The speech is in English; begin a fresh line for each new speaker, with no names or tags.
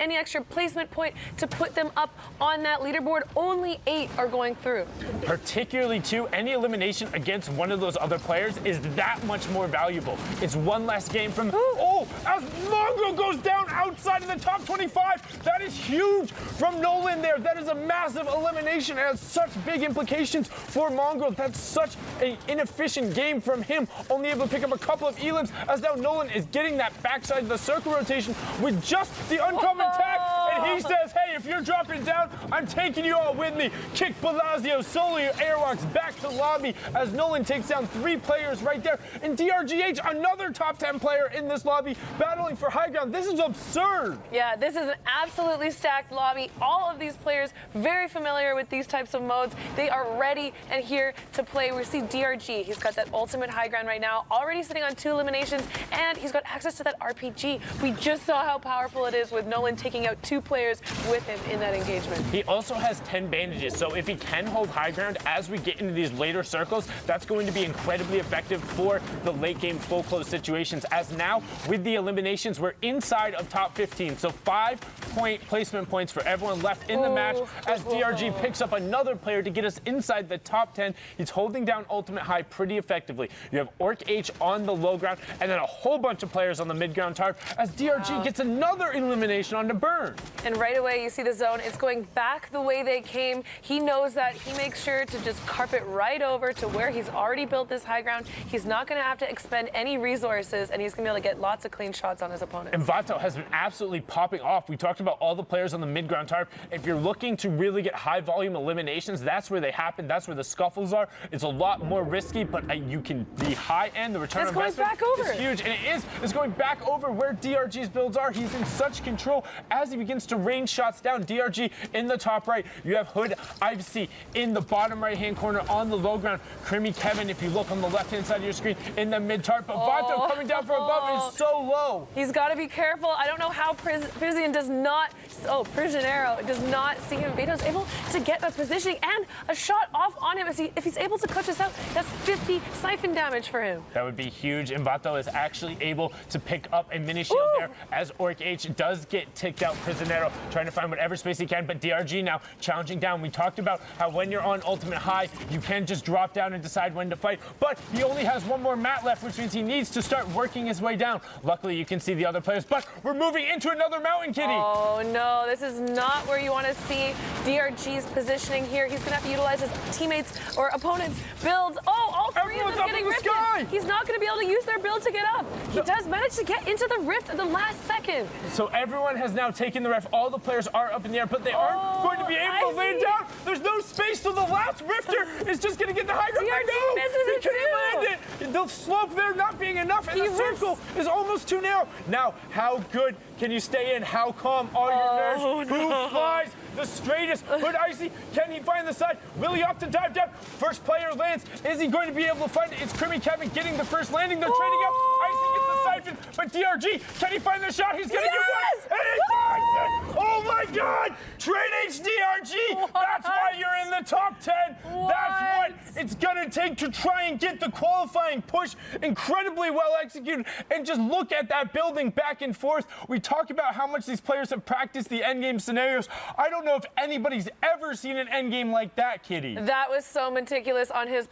any extra placement point to put them up on that leaderboard. Only 8 are going through.
Particularly, too, any elimination against one of those other players is that much more valuable. It's one less game from... Oh, as Mongo goes down outside of the top 25, that is huge from Nolan there. That is a massive elimination. It has such big implications for Mongo. That's such an inefficient game from him, only able to pick up a couple of elims, as now Nolan is getting that backside of the circle rotation with just the uncommon tag, and he says, hey, if you're dropping down, I'm taking you all with me. Kick Bellagio, solo airwalks back to lobby as Nolan takes down 3 players right there, and DRGh, another top 10 player in this lobby, battling for high ground. This is absurd.
Yeah, this is an absolutely stacked lobby. All of these players very familiar with these types of modes. They are ready and here to play. We see DRG. He's got that ultimate high ground right now, already sitting on 2 eliminations, and he's got access to that RPG. We just saw how powerful it is with Nolan taking out 2 players with him in that engagement.
He also has 10 bandages, so if he can hold high ground as we get into these later circles, that's going to be incredibly effective for the late game full close situations, as now with the eliminations we're inside of top 15, so 5-point placement points for everyone left in the match as DRG picks up another player to get us inside the top 10. He's holding down ultimate high pretty effectively. You have OrcH on the low ground and then a whole bunch of players on the mid ground tarp as DRG gets another elimination on the burn.
And right away you see the zone, it's going back the way they came. He knows that. He makes sure to just carpet right over to where he's already built this high ground. He's not going to have to expend any resources, and he's going to be able to get lots of clean shots on his opponent.
And Vato has been absolutely popping off. We talked about all the players on the mid ground tarp. If you're looking to really get high volume eliminations, that's where they happen. That's where the scuffles are. It's a lot more risky, but you can be high end. The return on investment is huge, and it's going back over where DRG's builds are. He's in such control as he begins to rain shots down. DRG in the top right. You have Hood Ivesy in the bottom right hand corner on the low ground. Crimmy Kevin, if you look on the left hand side of your screen, in the mid tarp. But Vato coming down from above is so low.
He's got to be careful. I don't know how Prision does not, Prisionero does not see him. Vato's able to get a positioning and a shot off on him. If he's able to clutch this out, that's 50 siphon damage for him.
That would be huge, and Vato is actually able to pick up a mini shield there as OrcH does get ticked out. Prisionero trying to find whatever space he can, but DRG now challenging down. We talked about how when you're on ultimate high, you can just drop down and decide when to fight, but he only has one more mat left, which means he needs to start working his way down. Luckily, you can see the other players, but we're moving into another mountain, Kitty.
Oh, no, this is not where you want to see DRG's positioning here. He's going to have to utilize his teammates or opponents' builds. Oh, all 3 of them getting rifted. He's not going to be able to use their build to get up. He does manage to get into the rift at the last second.
So everyone has now taken the ref. All the players are up in the air, but they aren't going to be able to lay down. There's no space, so the last rifter is just going to get the high ground.
DRG misses it too.
Land it. The slope there not being enough, and the circle is almost too narrow. Now, how good can you stay in? How calm are your nerves? Who flies the straightest? Hood Icy, can he find the side? Will he opt to dive down? First player lands. Is he going to be able to find it? It's Crimmy Kevin getting the first landing. They're trading up. Icy gets the siphon, but DRG, can he find the shot? He's going to get one. And he finds it. Oh my God! TrainH DRG. That's why you're in the top 10. That's what it's going to take to try and get the qualifying push. Incredibly well executed. And just look at that building back and forth. We talk about how much these players have practiced the endgame scenarios. I don't know if anybody's ever seen an endgame like that, Kitty.
That was so meticulous on his